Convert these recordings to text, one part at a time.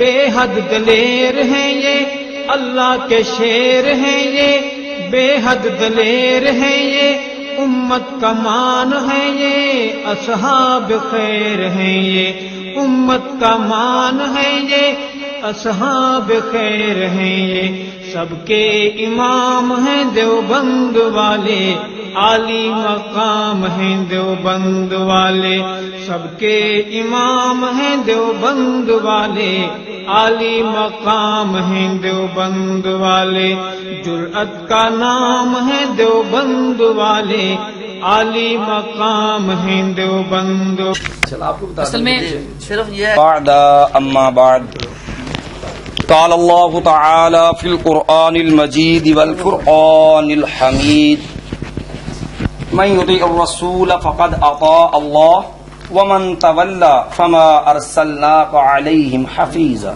بے حد دلیر ہیں یہ اللہ کے شیر ہیں یہ بے حد دلیر ہیں یہ امت کا مان ہے یہ اصحاب خیر ہیں یہ امت کا مان ہے یہ اصحاب خیر ہیں یہ سب کے امام ہیں دیوبند والے عالی مقام ہیں دیوبند والے سب کے امام ہیں دیوبند والے عالی مقام ہیں دیوبند والے جرأت کا نام ہے دیوبند والے عالی مقام ہیں دیوبند. اصل میں صرف یہ بعد اما بعد قال اللہ تعالی فی القرآن المجید والفرقان الحمید من یطیع الرسول فقد اطاع اللہ ومن تولی فما ارسلناک علیہم حفیظا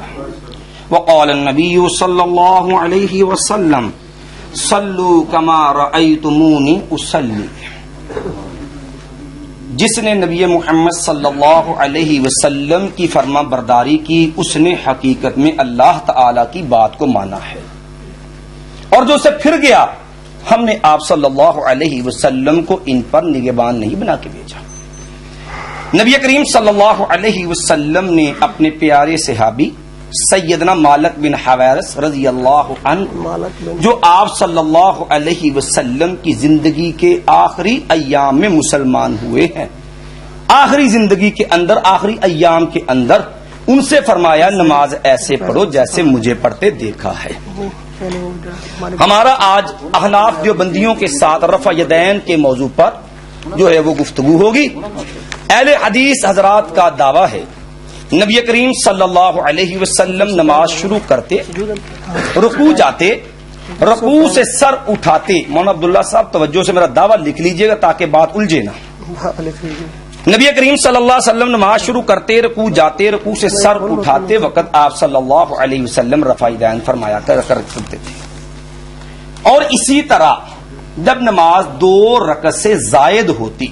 وقال النبی صلی اللہ علیہ وسلم صلوا کما رأیتمونی اصلی. جس نے نبی محمد صلی اللہ علیہ وسلم کی فرما برداری کی اس نے حقیقت میں اللہ تعالی کی بات کو مانا ہے، اور جو اسے پھر گیا ہم نے آپ صلی اللہ علیہ وسلم کو ان پر نگہبان نہیں بنا کے بھیجا. نبی کریم صلی اللہ علیہ وسلم نے اپنے پیارے صحابی سیدنا مالک بن حویرث رضی اللہ عنہ جو آپ صلی اللہ علیہ وسلم کی زندگی کے آخری ایام میں مسلمان ہوئے ہیں، آخری زندگی کے اندر، آخری ایام کے اندر ان سے فرمایا نماز ایسے پڑھو جیسے مجھے پڑھتے دیکھا ہے. ہمارا آج احناف دیوبندیوں کے ساتھ رفع یدین کے موضوع پر جو ہے وہ گفتگو ہوگی. اہل حدیث حضرات کا دعویٰ ہے نبی کریم صلی اللہ علیہ وسلم نماز شروع کرتے رکوع جاتے، رکوع سے سر اٹھاتے. مولانا عبداللہ صاحب توجہ سے میرا دعویٰ لکھ لیجئے گا تاکہ بات الجھے نہ. نبی کریم صلی اللہ علیہ وسلم نماز شروع کرتے، رکوع جاتے، رکوع سے سر اٹھاتے وقت آپ صلی اللہ علیہ وسلم رفع یدین فرمایا کرتے تھے. اور اسی طرح جب نماز 2 رکعت سے زائد ہوتی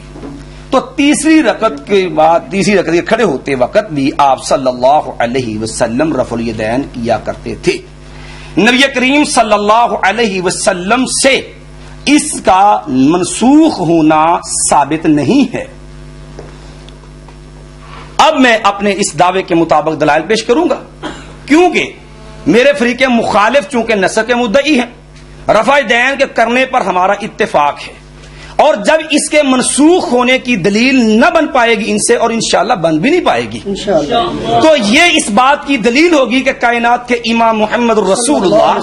تو تیسری رکعت کے بعد، تیسری رکعت کے کھڑے ہوتے وقت بھی آپ صلی اللہ علیہ وسلم رفع الیدین کیا کرتے تھے. نبی کریم صلی اللہ علیہ وسلم سے اس کا منسوخ ہونا ثابت نہیں ہے. اب میں اپنے اس دعوے کے مطابق دلائل پیش کروں گا، کیونکہ میرے فریق مخالف چونکہ نسخ کے مدعی ہیں، رفع یدین کے کرنے پر ہمارا اتفاق ہے، اور جب اس کے منسوخ ہونے کی دلیل نہ بن پائے گی ان سے، اور انشاءاللہ بن بھی نہیں پائے گی، تو یہ اس بات کی دلیل ہوگی کہ کائنات کے امام محمد رسول اللہ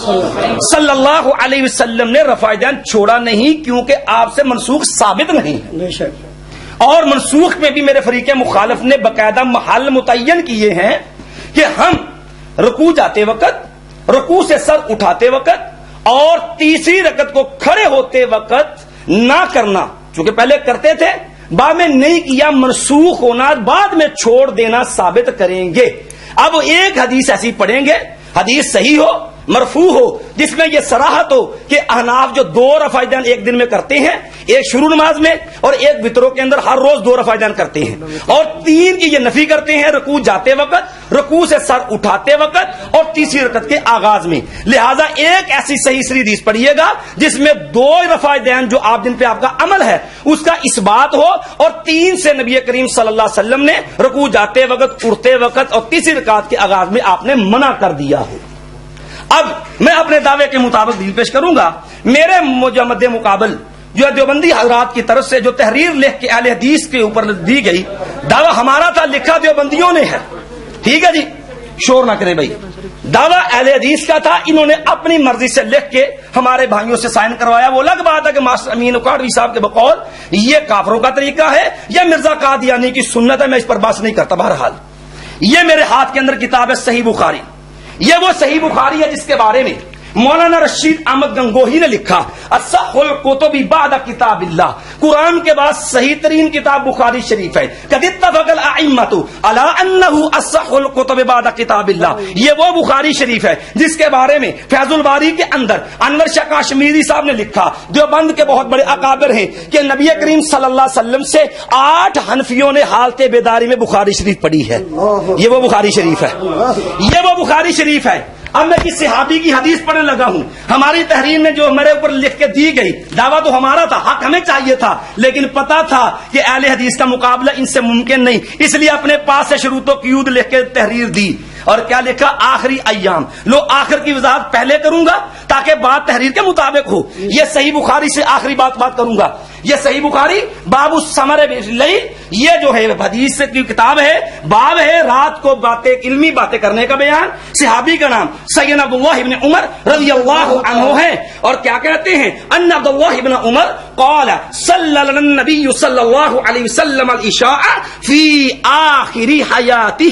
صلی اللہ علیہ وسلم نے رفع یدین چھوڑا نہیں، کیونکہ آپ سے منسوخ ثابت نہیں ہے. اور منسوخ میں بھی میرے فریق مخالف نے باقاعدہ محل متعین کیے ہیں کہ ہم رکوع جاتے وقت، رکوع سے سر اٹھاتے وقت اور تیسری رکعت کو کھڑے ہوتے وقت نہ کرنا، چونکہ پہلے کرتے تھے بعد میں نہیں کیا، منسوخ ہونا بعد میں چھوڑ دینا ثابت کریں گے. اب ایک حدیث ایسی پڑھیں گے، حدیث صحیح ہو، مرفوع ہو، جس میں یہ صراحت ہو کہ احناف جو 2 رفع یدین ایک دن میں کرتے ہیں، ایک شروع نماز میں اور ایک وتروں کے اندر ہر روز 2 رفع یدین کرتے ہیں، اور 3 کی یہ نفی کرتے ہیں رکوع جاتے وقت، رکوع سے سر اٹھاتے وقت اور تیسری رکعت کے آغاز میں. لہذا ایک ایسی صحیح سی حدیث پڑھیے گا جس میں 2 رفع یدین جو آپ جن پہ آپ کا عمل ہے اس کا اثبات ہو، اور 3 سے نبی کریم صلی اللہ علیہ وسلم نے رکوع جاتے وقت، اٹھتے وقت اور تیسری رکعت کے آغاز میں آپ نے منع کر دیا ہو. اب میں اپنے دعوے کے مطابق دلیل پیش کروں گا. میرے مد مقابل جو دیوبندی حضرات کی طرف سے جو تحریر لکھ کے اہل حدیث کے اوپر دی گئی، دعویٰ ہمارا تھا، لکھا دیوبندیوں نے ہے، ٹھیک ہے جی، شور نہ کرے بھائی. دعویٰ اہل حدیث کا تھا، انہوں نے اپنی مرضی سے لکھ کے ہمارے بھائیوں سے سائن کروایا. وہ الگ بات ہے کہ ماسٹر امین اکاڑوی صاحب کے بقول یہ کافروں کا طریقہ ہے یا مرزا قادیانی کی سنت ہے، میں اس پر بحث نہیں کرتا. بہرحال یہ میرے ہاتھ کے اندر کتاب ہے صحیح بخاری. یہ وہ صحیح بخاری ہے جس کے بارے میں مولانا رشید احمد گنگوہی نے لکھا اصح الکتب بعد کتاب اللہ، قرآن کے بعد صحیح ترین کتاب بخاری شریف ہے. قد اتفق الائمۃ علی انہ اصح الکتب بعد کتاب اللہ. یہ وہ بخاری شریف ہے جس کے بارے میں فیض الباری کے اندر انور شاہ کاشمیری صاحب نے لکھا، دیوبند کے بہت بڑے اکابر ہیں، کہ نبی کریم صلی اللہ علیہ وسلم سے 8 حنفیوں نے حالت بیداری میں بخاری شریف پڑھی ہے. یہ وہ بخاری شریف ہے، یہ وہ بخاری شریف ہے. اب میں کس صحابی کی حدیث پڑھنے لگا ہوں. ہماری تحریر میں جو میرے اوپر لکھ کے دی گئی، دعویٰ تو ہمارا تھا، حق ہمیں چاہیے تھا، لیکن پتا تھا کہ اہل حدیث کا مقابلہ ان سے ممکن نہیں، اس لیے اپنے پاس سے شروط و قیود لکھ کے تحریر دی. اور کیا لکھا؟ آخری ایام. لو آخر کی وضاحت پہلے کروں گا تاکہ بات تحریر کے مطابق ہو. یہ صحیح بخاری سے آخری بات کروں گا. یہ صحیح بخاری باب الثمر باللیل، یہ جو ہے حدیث کی کتاب ہے، باب ہے رات کو باتیں، علمی باتیں کرنے کا بیان. صحابی کا نام سیدنا عبداللہ ابن عمر رضی اللہ عنہ ہے. اور کیا کہتے ہیں؟ ان عبداللہ ابن عمر قال صلی النبی صلی اللہ علیہ وسلم العشاء فی آخر حیاتہ.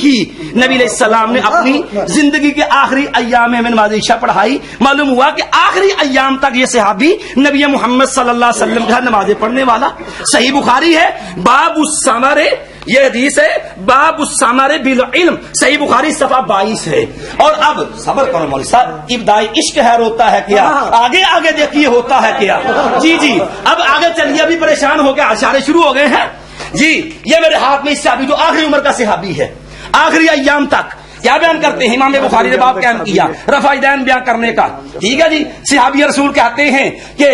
نبی علیہ السلام نے اپنی زندگی کے آخری ایام میں نماز عشاء پڑھائی. معلوم ہوا کہ آخری ایام تک یہ صحابی نبی محمد صلی اللہ علیہ وسلم کا نمازیں پڑھنے والا. صحیح بخاری ہے، باب الثمر، یہ حدیث ہے باب الثمر بالعلم، صحیح بخاری صفحہ 22 ہے. اور اب صبر کرو مولوی صاحب، ابتدائی عشق خیر ہوتا ہے کیا؟ آگے دیکھیے ہوتا ہے کیا. جی اب آگے چلیے، ابھی پریشان ہو کے اشارے شروع ہو گئے ہیں. جی یہ میرے ہاتھ میں صحابی جو آخری عمر کا صحابی ہے، آخری ایام تک کیا بیان کرتے ہیں؟ امام بخاری نے باب قائم کیا رفع دین بیان کرنے کا. ٹھیک ہے جی. صحابی رسول کہتے ہیں کہ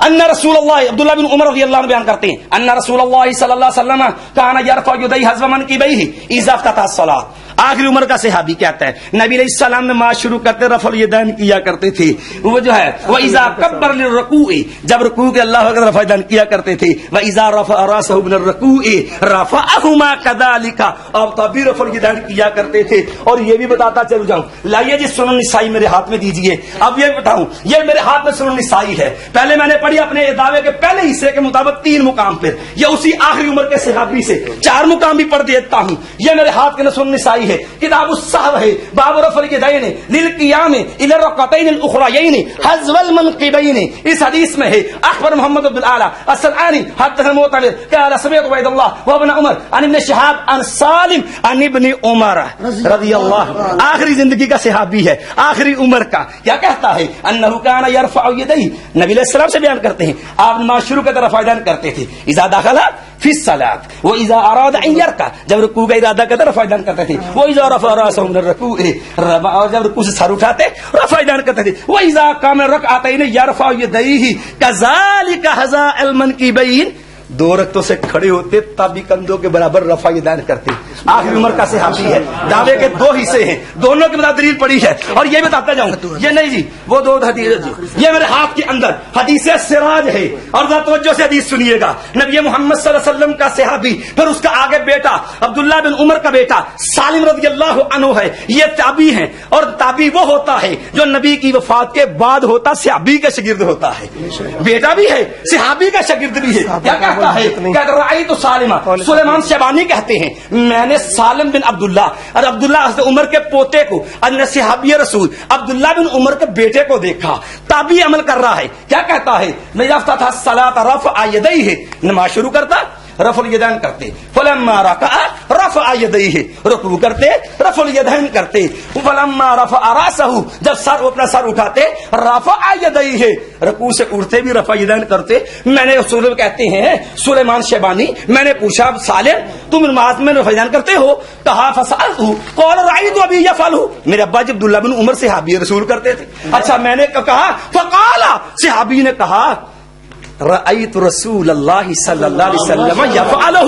ان رسول اللہ، عبداللہ بن عمر رضی اللہ عنہ بیان کرتے ہیں، ان رسول اللہ صلی اللہ علیہ وسلم کان یرفع یدیہ حذو منکبیہ اذا افتتح الصلاۃ. آخری عمر کا صحابی کہتا ہے نبی علیہ السلام نے نماز شروع کرتے رفع الیدین کیا کرتے تھے. وہ جو ہے واذا کبر للرکوع، جب رکوع کے اللہ اکبر رفع الیدین کیا کرتے تھے. واذا رفع راسہ من الرکوع رفعہما کذالک، اور تب بھی رفع الیدین کیا کرتے تھے. اور یہ بھی بتاتا چلو جاؤں، لائیے جی سنن نسائی میرے ہاتھ میں دیجیے. اب یہ بتاؤں، یہ میرے ہاتھ میں سنن نسائی ہے. پہلے میں نے پڑھی اپنے دعوے کے پہلے حصے کے مطابق 3 مقام پر، یہ اسی آخری عمر کے صحابی سے 4 مقام بھی پڑھ دیتا ہوں. یہ میرے ہاتھ کے سنن نسائی ہے، کتاب الصحب ہے، باب رفع الیدین للقیام الی الرکعتین الاخریین حذو المنکبین. اس حدیث میں ہے اخبر محمد بن اعلی الصنعانی حدثنا معتمر قال سمعت عبید اللہ وابن عمر عن ابن شہاب عن سالم عن ابن عمر رضی اللہ. آخری زندگی کا صحابی ہے، آخری عمر کا. کیا کہتا ہے؟ انہ کان یرفع یدیہ، نبی علیہ السلام سے بیان کرتے ہیں آپ نماز شروع کرتے رفع الیدین کرتے تھے. اذا دخل فی الصلاۃ واذا اراد ان یرکع، جب رکوع کا ارادہ کرتے رفع الیدین کرتے تھے. واذا رفع راسہ من الرکوع، اور جب رکوع سے سر اٹھاتے رفع الیدین کرتے تھے. واذا قام رکعتین یرفع یدیہ کذالک حذاء المنکبین، 2 رکعتوں سے کھڑے ہوتے تب بھی کندھوں کے برابر رفع الیدین کرتے. آخری عمر کا صحابی ہے. دعوے کے 2 حصے ہیں، دونوں کی دلیل پڑی ہے. اور یہ بتاتا جاؤں، یہ نہیں جی وہ 2 حدیث، یہ میرے ہاتھ کے اندر حدیث سراج ہے. اور ذرا توجہ سے حدیث سنیے گا. نبی محمد صلی اللہ علیہ وسلم کا صحابی، پھر اس کا آگے بیٹا عبداللہ بن عمر کا بیٹا سالم رضی اللہ عنہ ہے. یہ تابعی ہیں، اور تابعی وہ ہوتا ہے جو نبی کی وفات کے بعد ہوتا، صحابی کا شاگرد ہوتا ہے. بیٹا بھی ہے، صحابی کا شاگرد بھی ہے. کیا کہتا ہے؟ رأیت سالمہ، سلیمان شیبانی کہتے ہیں میں نے سالم بن عبداللہ اور عبداللہ حضرت عمر کے پوتے کو، ان صحابی رسول عبداللہ بن عمر کے بیٹے کو دیکھا. تابعی عمل کر رہا ہے. کیا کہتا ہے؟ میں یافتہ تھا الصلاۃ رفع یدیہ، نماز شروع کرتا رفع الیدین کرتے. فلما رکع رفع یدیہ، رکوع کرتے رفع الیدین کرتے. فلما رفع راسہ، جب سر اپنا سر اٹھاتے رفع یدیہ، رکوع سے اٹھتے بھی رفع الیدین کرتے. میں نے رسول کہتے ہیں سلیمان شیبانی، میں نے پوچھا سالم تم نماز میں رفع الیدین کرتے ہو؟ کہا فسألتہ قال رأیت ابی یفعل، میرے ابا جی عبداللہ بن عمر صحابی رسول کرتے تھے. اچھا میں نے کہا فقال، صحابی نے کہا رأیت رسول اللہ صلی اللہ علیہ وسلم یفعلہ،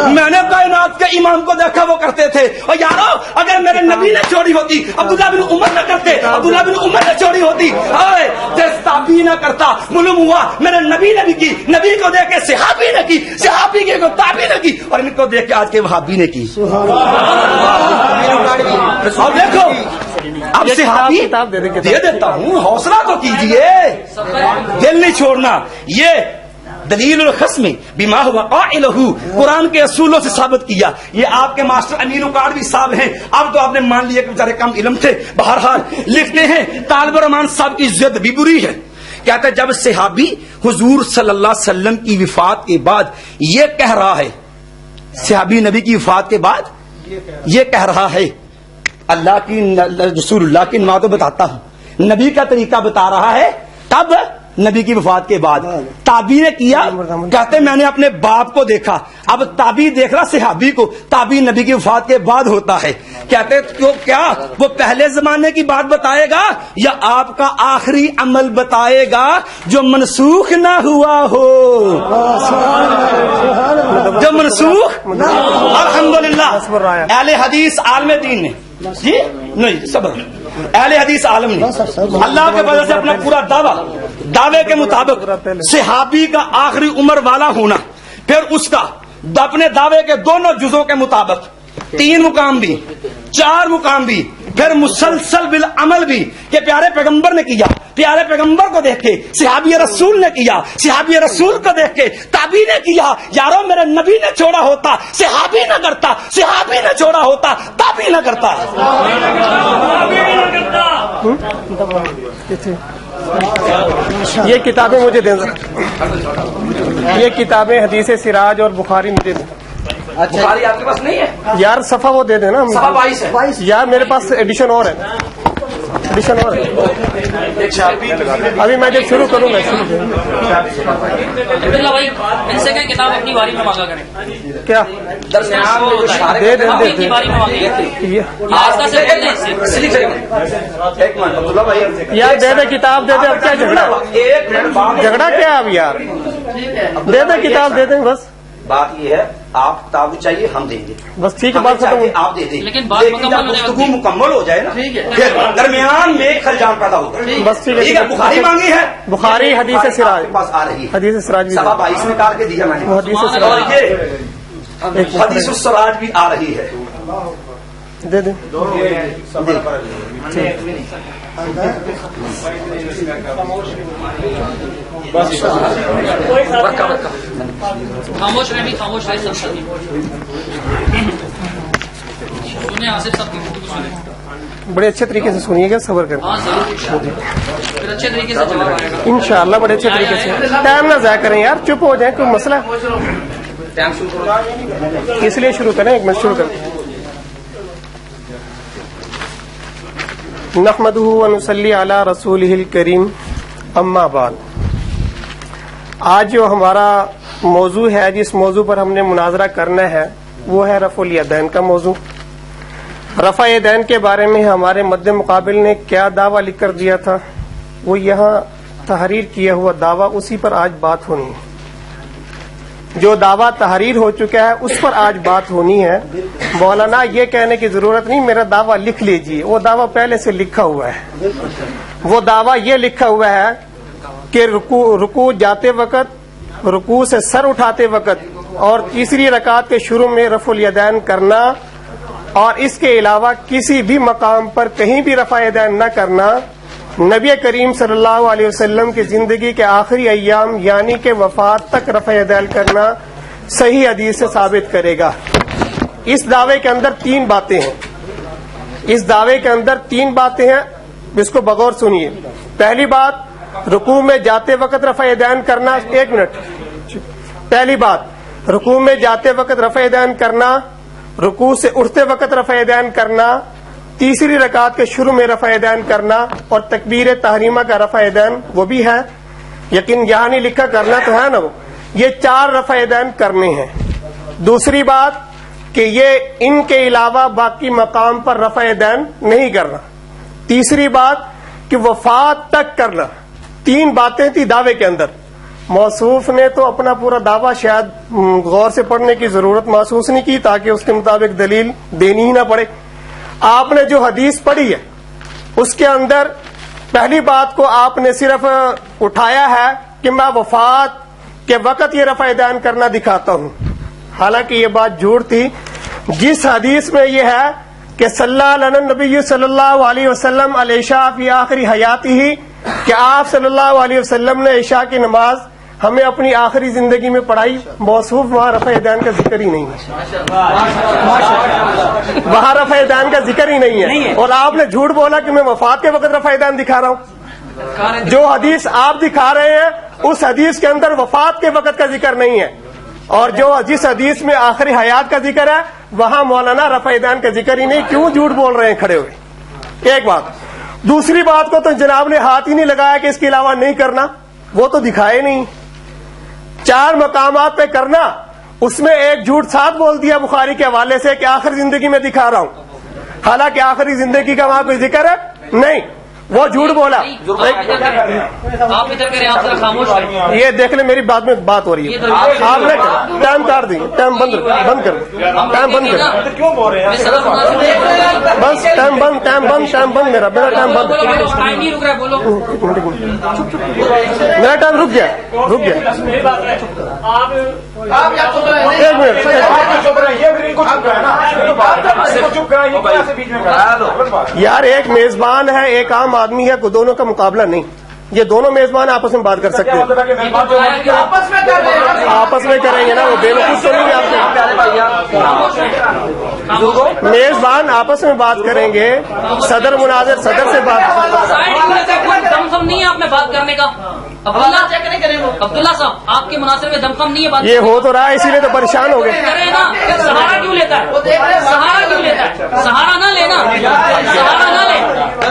میں نے کائنات کے امام کو دیکھا وہ کرتے تھے. اور یارو اگر میرے نبی نے چھوڑی ہوتی عبداللہ بن عمر نہ کرتے، عبداللہ بن عمر نے چھوڑی ہوتی، تابعی نہ کرتا. معلوم ہوا میرے نبی نے بھی کی، نبی کو دیکھ کے صحابی نے کی، صحابی کے کو تابعی نے کی، اور ان کو دیکھ کے آج کے وہابی نے کی. اور دیکھو اب صحابی دے دیتا ہوں، حوصلہ تو کیجئے، دل نہیں چھوڑنا. یہ دلیل الخصم بما هو قائلہ، قرآن کے اصولوں سے ثابت کیا. یہ آپ کے ماسٹر امین اکاڑوی صاحب ہیں، اب تو آپ نے مان لیا کہ بیچارے کم علم تھے. بہرحال لکھتے ہیں طالب الرحمان صاحب کی ضد بھی بری ہے. کہتے ہیں جب صحابی حضور صلی اللہ علیہ وسلم کی وفات کے بعد یہ کہہ رہا ہے، صحابی نبی کی وفات کے بعد یہ کہہ رہا ہے، اللہ کی رسول اللہ کی میں تو بتاتا ہوں، نبی کا طریقہ بتا رہا ہے. تب نبی کی وفات کے بعد تابعی نے کیا، کہتے میں نے اپنے باپ کو دیکھا. اب تابعی دیکھ رہا صحابی کو، تابعی نبی کی وفات کے بعد ہوتا ہے. کہتے کیا وہ پہلے زمانے کی بات بتائے گا یا آپ کا آخری عمل بتائے گا جو منسوخ نہ ہوا ہو؟ جو منسوخ، الحمدللہ اہل حدیث عالم دین نے، جی نہیں صبر، اہل حدیث عالم نے اللہ کے وجہ سے اپنا پورا دعوے کے مطابق صحابی کا آخری عمر والا ہونا، پھر اس کا اپنے دعوے کے دونوں جزوں کے مطابق 3 مقام بھی 4 مقام بھی، پھر مسلسل بالعمل بھی کہ پیارے پیغمبر نے کیا، پیارے پیغمبر کو دیکھ کے صحابی رسول نے کیا، صحابی رسول کو دیکھ کے تابعی نے کیا. یارو میرے نبی نے چھوڑا ہوتا صحابی نہ کرتا، صحابی نے چھوڑا ہوتا تابعی نہ کرتا. یہ کتابیں مجھے دیں ذرا، یہ کتابیں حدیث سراج اور بخاری مجھے دیں. بخاری آپ کے پاس نہیں ہے یار صفحہ وہ دے دینا. صفحہ 22 ہے یار میرے پاس ایڈیشن اور ہے، ایڈیشن اور ہے. ابھی میں جب شروع کروں گا عبداللہ بھائی ان سے کہیں کتاب اپنی باری میں مانگا کریں. کیا دے دیں آپ اپنی باری میں مانگیں. آستہ سے بول دیں اس سے. یار دے دے کتاب دے دے. اب کیا جھگڑا، جھگڑا کیا اب یار؟ دے دے کتاب دے دیں بس. بات یہ ہے آپ کتاب چاہیے ہم دیں گے، بس ٹھیک ہے بات ختم ہوئی. آپ دے دیں لیکن بات مکمل ہونے گفتگو مکمل ہو جائے نا، پھر درمیان میں خلجان پیدا ہوگا. بس ٹھیک ٹھیک ہے. بخاری مانگی ہے، بخاری حدیث سراج، پاس آ رہی ہے، حدیث سراج بھی صفحہ 22 نکال کے دیا میں نے. وہ حدیث اور سراج یہ حدیث السراج بھی آ رہی ہے. دے دیں. خاموش رہے بھی خاموش رہے سب ساتھی سنیں. آصف صاحب کی گفتگو سنیں. بڑے اچھے طریقے سے سنیے گا، صبر کریں ہاں ضرور، پھر اچھے طریقے سے جواب آئے گا انشاءاللہ. بڑے اچھے طریقے سے. ٹائم نہ ضائع کریں یار، چپ ہو جائیں. کوئی مسئلہ اس لیے شروع کریں. ایک منٹ شروع کریں. نحمدہ ونصلی علی رسولہ الکریم، اما بعد. آج جو ہمارا موضوع ہے، جس موضوع پر ہم نے مناظرہ کرنا ہے، وہ ہے رفع الیدین کا موضوع. رفع یدین کے بارے میں ہمارے مد مقابل نے کیا دعویٰ لکھ کر دیا تھا، وہ یہاں تحریر کیا ہوا دعویٰ، اسی پر آج بات ہونی ہے. جو دعویٰ تحریر ہو چکا ہے اس پر آج بات ہونی ہے. مولانا یہ کہنے کی ضرورت نہیں میرا دعویٰ لکھ لیجئے، وہ دعویٰ پہلے سے لکھا ہوا ہے. وہ دعویٰ یہ لکھا ہوا ہے کہ رکوع جاتے وقت، رکوع سے سر اٹھاتے وقت اور تیسری رکعت کے شروع میں رفع الیدین کرنا، اور اس کے علاوہ کسی بھی مقام پر کہیں بھی رفع یدین نہ کرنا نبی کریم صلی اللہ علیہ وسلم کی زندگی کے آخری ایام یعنی کہ وفات تک رفع یدین کرنا صحیح حدیث سے ثابت کرے گا. اس دعوے کے اندر 3 باتیں ہیں. اس دعوے کے اندر 3 باتیں ہیں، اس کو بغور سنیے. پہلی بات، رکوع میں جاتے وقت رفع یدین کرنا. 1 منٹ. پہلی بات، رکوع میں جاتے وقت رفع یدین کرنا، رکوع سے اٹھتے وقت رفع یدین کرنا، تیسری رکعت کے شروع میں رفع یدین کرنا، اور تکبیر تحریمہ کا رفع یدین وہ بھی ہے. یقین یہاں نہیں لکھا کرنا تو ہے نا، وہ یہ 4 رفع یدین کرنے ہیں. دوسری بات کہ یہ ان کے علاوہ باقی مقام پر رفع یدین نہیں کرنا. تیسری بات کہ وفات تک کرنا. 3 باتیں تھی دعوے کے اندر. موصوف نے تو اپنا پورا دعویٰ شاید غور سے پڑھنے کی ضرورت محسوس نہیں کی تاکہ اس کے مطابق دلیل دینی ہی نہ پڑے. آپ نے جو حدیث پڑھی ہے اس کے اندر پہلی بات کو آپ نے صرف اٹھایا ہے کہ میں وفات کے وقت یہ رفع یدین کرنا دکھاتا ہوں، حالانکہ یہ بات جھوٹ تھی. جس حدیث میں یہ ہے کہ صلی اللہ نبی صلی اللہ علیہ وسلم علیہ عشاء فی آخری حیاتی ہی، کہ آپ صلی اللہ علیہ وسلم نے عشاء کی نماز ہمیں اپنی آخری زندگی میں پڑھائی موصوف وہاں رفع دین کا ذکر ہی نہیں ہے، وہاں رفع دین کا ذکر ہی نہیں ہے، اور آپ نے جھوٹ بولا کہ میں وفات کے وقت رفع دین دکھا رہا ہوں۔ جو حدیث آپ دکھا رہے ہیں اس حدیث کے اندر وفات کے وقت کا ذکر نہیں ہے، اور جس حدیث میں آخری حیات کا ذکر ہے وہاں مولانا رفع دین کا ذکر ہی نہیں۔ کیوں جھوٹ بول رہے ہیں کھڑے ہوئے؟ ایک بات۔ دوسری بات کو تو جناب نے ہاتھ ہی نہیں لگایا کہ اس کے علاوہ نہیں کرنا، وہ تو دکھائے نہیں۔ 4 مقامات پہ کرنا، اس میں ایک جھوٹ ساتھ بول دیا بخاری کے حوالے سے کہ آخر زندگی میں دکھا رہا ہوں، حالانکہ آخری زندگی کا وہاں کوئی ذکر ہے نہیں، وہ جھوٹ بولا۔ آپ ادھر کریں، آپ ذرا خاموش رہیں۔ یہ دیکھ لیں، میری بات میں بات ہو رہی ہے، آپ نے ٹائم کاٹ دیں، ٹائم بند کر دیں، ٹائم بند کر دیں، کیوں بول رہے ہیں؟ بس ٹائم بند، میرا ٹائم بند، ٹائم نہیں رک رہا ہے، بولو۔ میرا ٹائم رک گیا۔ ایک منٹ، یار ایک میزبان ہے ایک عام آدمی ہے، دونوں کا مقابلہ نہیں، یہ دونوں میزبان آپس میں بات کر سکتے ہیں، آپس میں کریں گے نا، وہ بے وقوف تو نہیں ہے آپ، میزبان آپس میں بات کریں گے، صدر مناظر صدر سے بات، دم خم نہیں ہے آپ میں بات کرنے کا۔ عبداللہ صاحب، آپ کے مناظر میں دم خم نہیں ہے بات، یہ ہو تو رہا ہے، اسی لیے تو پریشان ہو گئے۔ کرے نا، سہارا کیوں لیتا ہے؟ سہارا کیوں لیتا ہے؟ سہارا نہ لینا، سہارا نہ لے۔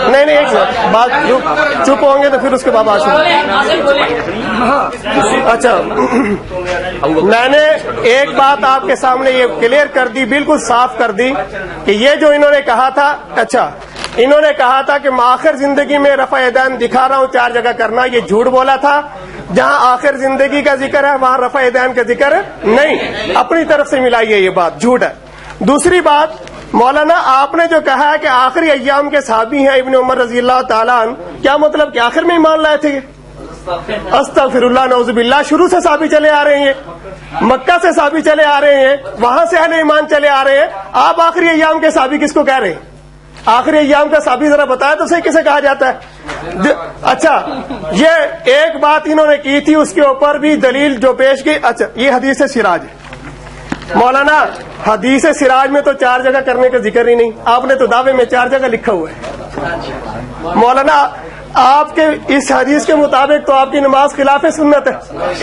نہیں ایک منٹ، بات چپ ہوں گے تو پھر اس کے بعد بات شروع۔ اچھا، میں نے ایک بات آپ کے سامنے یہ کلیئر کر دی، بالکل صاف کر دی کہ یہ جو انہوں نے کہا تھا، اچھا انہوں نے کہا تھا کہ میں آخر زندگی میں رفع دین دکھا رہا ہوں 4 جگہ کرنا، یہ جھوٹ بولا تھا۔ جہاں آخر زندگی کا ذکر ہے وہاں رفع دین کا ذکر نہیں، اپنی طرف سے ملائیے، یہ بات جھوٹ ہے۔ دوسری بات، مولانا آپ نے جو کہا ہے کہ آخری ایام کے صحابی ہیں ابن عمر رضی اللہ تعالیٰ عنہ، کیا مطلب کہ آخر میں ایمان لائے تھے؟ استغفر اللہ، نعوذ باللہ، شروع سے صحابی چلے آ رہے ہیں، مکہ سے صحابی چلے آ رہے ہیں، وہاں سے اہل ایمان چلے آ رہے ہیں، آپ آخری ایام کے صحابی کس کو کہہ رہے ہیں؟ آخری ایام کا صحابی ذرا بتایا تو صحیح کسے کہا جاتا ہے؟ اچھا، یہ ایک بات انہوں نے کی تھی، اس کے اوپر بھی دلیل جو پیش کی۔ اچھا، یہ حدیث سراج ہے مولانا، حدیث سراج میں تو 4 جگہ کرنے کا ذکر ہی نہیں، آپ نے تو دعوے میں 4 جگہ لکھا ہوا ہے۔ مولانا آپ کے اس حدیث کے مطابق تو آپ کی نماز خلاف سنت ہے،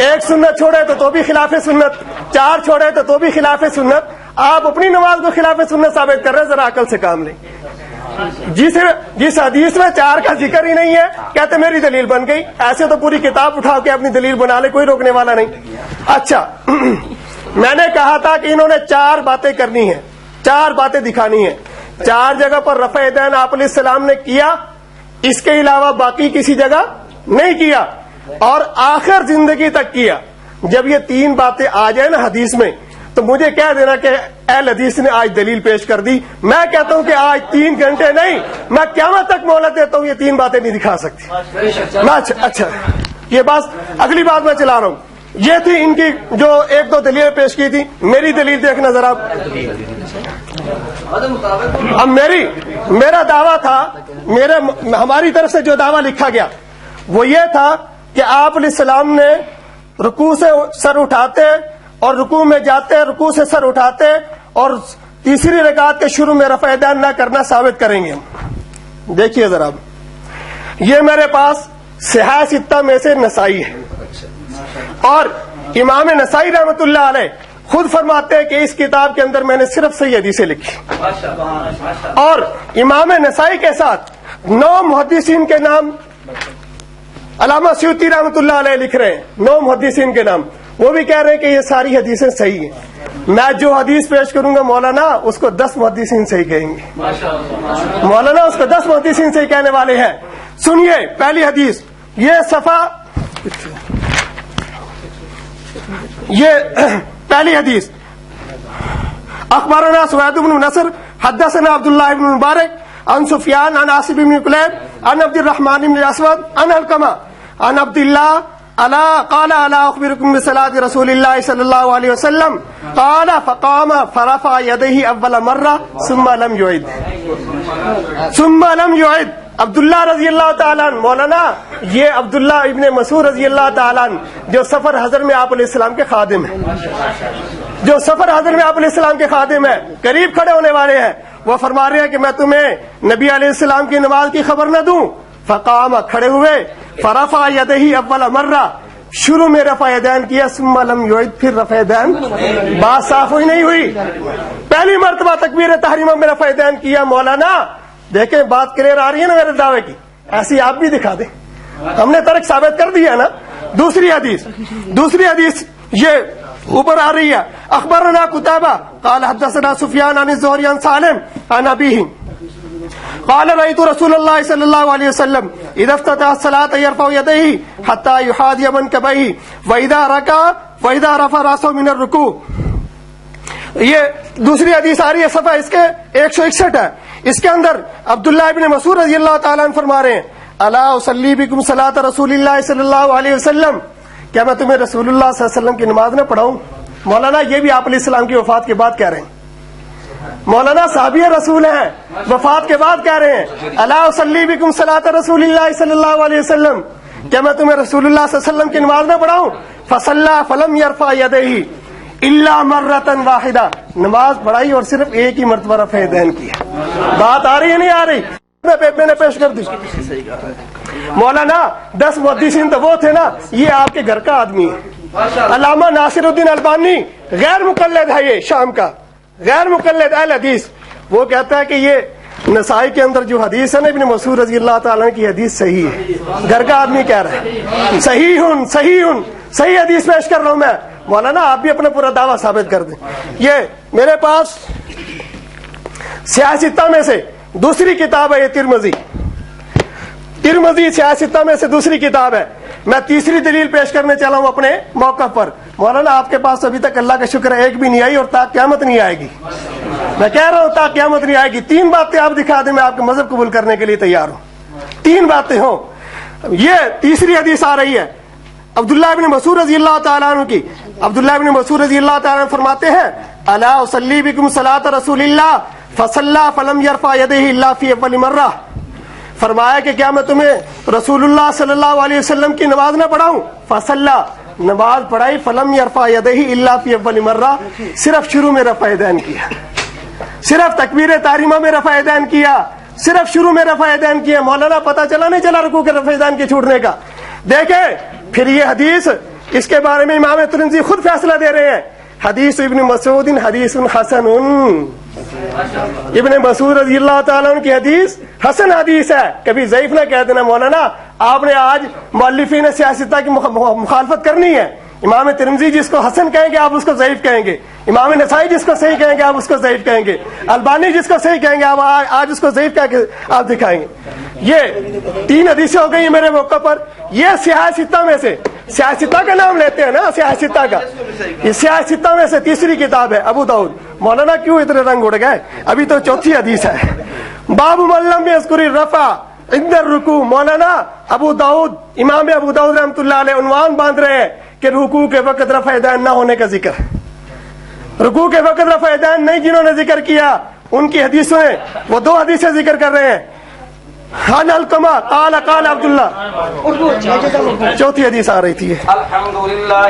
1 سنت چھوڑے تو بھی خلاف سنت، 4 چھوڑے تو بھی خلاف سنت، آپ اپنی نماز کو خلاف سنت ثابت کر رہے ہیں، ذرا عقل سے کام لیں۔ جس حدیث میں 4 کا ذکر ہی نہیں ہے کہتے میری دلیل بن گئی، ایسے تو پوری کتاب اٹھا کے اپنی دلیل بنا لے، کوئی روکنے والا نہیں۔ اچھا، میں نے کہا تھا کہ انہوں نے 4 باتیں کرنی ہیں، 4 باتیں دکھانی ہیں، 4 جگہ پر رفع دین آپ علیہ السلام نے کیا، اس کے علاوہ باقی کسی جگہ نہیں کیا، اور آخر زندگی تک کیا۔ جب یہ 3 باتیں آ جائیں نا حدیث میں تو مجھے کہہ دینا کہ اہل حدیث نے آج دلیل پیش کر دی، میں کہتا ہوں کہ آج 3 گھنٹے نہیں، میں قیامت تک مہلت دیتا ہوں، یہ 3 باتیں نہیں دکھا سکتی۔ اچھا، یہ بات، اگلی بات میں چلا رہا ہوں، یہ تھی ان کی جو 1-2 دلیل پیش کی تھی، میری دلیل دیکھنا ذرا۔ اب میرا دعویٰ تھا، ہماری طرف سے جو دعویٰ لکھا گیا وہ یہ تھا کہ آپ علیہ السلام نے رکوع سے سر اٹھاتے اور رکوع میں جاتے، رکوع سے سر اٹھاتے اور تیسری رکعت کے شروع میں رفع دین نہ کرنا ثابت کریں گے۔ دیکھیے ذرا، یہ میرے پاس صحیح 6 میں سے نسائی ہے، اور امام نسائی رحمۃ اللہ علیہ خود فرماتے ہیں کہ اس کتاب کے اندر میں نے صرف صحیح حدیثیں لکھی، اور امام نسائی کے ساتھ 9 محدثین کے نام علامہ سیوطی رحمۃ اللہ علیہ لکھ رہے ہیں، 9 محدثین کے نام، وہ بھی کہہ رہے ہیں کہ یہ ساری حدیثیں صحیح ہیں۔ میں جو حدیث پیش کروں گا مولانا اس کو 10 محدثین صحیح کہیں گے، مولانا اس کو 10 محدثین صحیح کہنے والے ہیں۔ سنیے پہلی حدیث، یہ صفحہ، یہ پہلی حدیث، اخبارنا سوید بن نصر حدثنا عبداللہ بن مبارک عن سفیان عن عاصم بن کلیب عن عبد الرحمن بن الاسود عن علقمہ عن عبد اللہ قال الا اخبركم بصلاة رسول الله صلی اللہ علیہ وسلم قال فقام فرفع يديه اول مرة ثم لم يعد عبداللہ رضی اللہ تعالیٰ عنہ، مولانا یہ عبداللہ ابن مسعود رضی اللہ تعالیٰ عنہ جو سفر حضر میں آپ علیہ السلام کے خادم ہیں، جو سفر حضر میں آپ علیہ السلام کے خادم ہیں، قریب کھڑے ہونے والے ہیں، وہ فرما رہے ہیں کہ میں تمہیں نبی علیہ السلام کی نماز کی خبر نہ دوں؟ فقام، کھڑے ہوئے، فرفع یدہ اول مرہ، شروع میں رفع یدین کیا، ثم لم یعد، پھر رفع یدین، بات صاف ہوئی نہیں ہوئی، پہلی مرتبہ تکبیر تحریمہ میں رفع یدین کیا۔ مولانا دیکھیں بات کلیئر آ رہی ہے نا میرے دعوے کی، ایسی آپ بھی دکھا دیں، ہم نے ترک ثابت کر دیا نا۔ دوسری حدیث یہ اوپر آ رہی ہے، اخبرنا قتیبہ قال حدثنا سفیان عن الزہری عن سالم عن ابیہ قال رأيت رسول الله صلی اللہ علیہ وسلم اذا افتتح الصلاة يرفع يديه حتى يحاذي منكبيه واذا ركع واذا رفع راسه من الركوع۔ یہ دوسری حدیث آ رہی ہے، صفحہ اس کے 161 ہے، اس کے اندر عبداللہ ابن مسعود رضی اللہ تعالیٰ عنہ فرما رہے ہیں، الا اصلی بکم صلاۃ رسول اللہ صلی اللہ علیہ وسلم، کیا میں تمہیں رسول اللہ صلی اللہ علیہ وسلم کی نماز نہ پڑھاؤں؟ مولانا یہ بھی آپ علیہ السلام کی وفات کے بعد کہہ رہے ہیں، مولانا صحابی رسول ہیں، وفات کے بعد کہہ رہے ہیں، الا اصلی بکم صلاۃ رسول اللہ صلی اللہ علیہ وسلم، کیا میں تمہیں رسول اللہ صلی اللہ علیہ وسلم کی نماز نہ پڑھاؤں؟ فصلی فلم یرفع یدیہ الا مرۃ واحدہ، نماز پڑھائی اور صرف ایک ہی مرتبہ رفع یدین کیا۔ بات آ رہی ہے نہیں آ رہی؟ میں نے پیش کر دی۔ مولانا 10 محدثین تو وہ تھے نا، یہ آپ کے گھر کا آدمی ہے، علامہ ناصر الدین البانی غیر مقلد ہے، یہ شام کا غیر مقلد اہل حدیث، وہ کہتا ہے کہ یہ نسائی کے اندر جو حدیث ہے نا ابن مسعود رضی اللہ تعالیٰ عنہ کی حدیث صحیح ہے، گھر کا آدمی کہہ رہا ہے صحیح حدیث پیش کر رہا ہوں میں۔ مولانا آپ بھی اپنا پورا دعویٰ ثابت کر دیں۔ یہ میرے پاس سیاستہ میں سے دوسری کتاب ہے، یہ ترمذی سیاستہ میں سے دوسری کتاب ہے، میں تیسری دلیل پیش کرنے چلا ہوں اپنے موقع پر۔ مولانا آپ کے پاس ابھی تک اللہ کا شکر ہے ایک بھی نہیں آئی، اور تا قیامت نہیں آئے گی، میں کہہ رہا ہوں تا قیامت نہیں آئے گی۔ 3 باتیں آپ دکھا دیں، میں آپ کے مذہب قبول کرنے کے لیے تیار ہوں، 3 باتیں ہوں۔ یہ تیسری حدیث آ رہی ہے عبداللہ ابن مسعود رضی اللہ تعالیٰ عنہ کی، عبداللہ ابن مسعود رضی اللہ تعالیٰ عنہ فرماتے ہیں، الا اصلی بکم صلاۃ رسول اللہ فصلی فلم یرفع یدیہ الا فی اول مرہ، فرمایا کہ کیا میں تمہیں رسول اللہ صلی اللہ علیہ وسلم کی نماز نہ پڑھاؤں؟ فصلی، نماز پڑھائی، فلم یرفع یدیہ الا فی اول مرہ، صرف شروع میں رفع یدین کیا، صرف تکبیر تحریمہ میں رفع یدین کیا، صرف شروع میں رفع یدین کیا۔ مولانا پتہ چلا نہیں چلا رکوع کے رفع یدین کے چھوڑنے کا؟ دیکھیں پھر یہ حدیث، اس کے بارے میں امام ترمذی خود فیصلہ دے رہے ہیں، حدیث ابن مسعود حدیث حسن، ابن مسعود رضی اللہ تعالیٰ عنہ کی حدیث حسن حدیث ہے، کبھی ضعیف نہ کہہ دینا۔ مولانا آپ نے آج مؤلفین سیاستہ کی مخالفت کرنی ہے، امام ترمذی جس کو حسن کہیں گے آپ اس کو ضعیف کہیں گے، امام نسائی جس کو صحیح کہیں گے آپ اس کو ضعیف کہیں گے، البانی جس کو صحیح کہیں گے آپ آج اس کو ضعیف کہہ کے آپ دکھائیں گے۔ یہ 3 حدیثیں ہو گئی ہیں میرے موقع پر۔ یہ سیاستہ میں سے، سیاستہ کا نام لیتے ہیں نا، سیاستہ کا، یہ سیاستہ میں سے تیسری کتاب ہے ابو داؤد۔ مولانا کیوں اتنے رنگ اڑ گئے؟ ابھی تو چوتھی حدیث ہے، باب من لم یذکر الرفع عند الرکوع۔ مولانا ابو داؤد، امام ابو داؤد رحمۃ اللہ علیہ عنوان باندھ رہے ہیں کہ رکوع کے وقت رفع یدین نہ ہونے کا ذکر، رکوع کے وقت رفع یدین نہیں جنہوں نے ذکر کیا ان کی حدیثیں، وہ 2 حدیثیں ذکر کر رہے ہیں، حن القما قال عبداللہ، چوتھی حدیث آ رہی تھی۔ الحمدللہ۔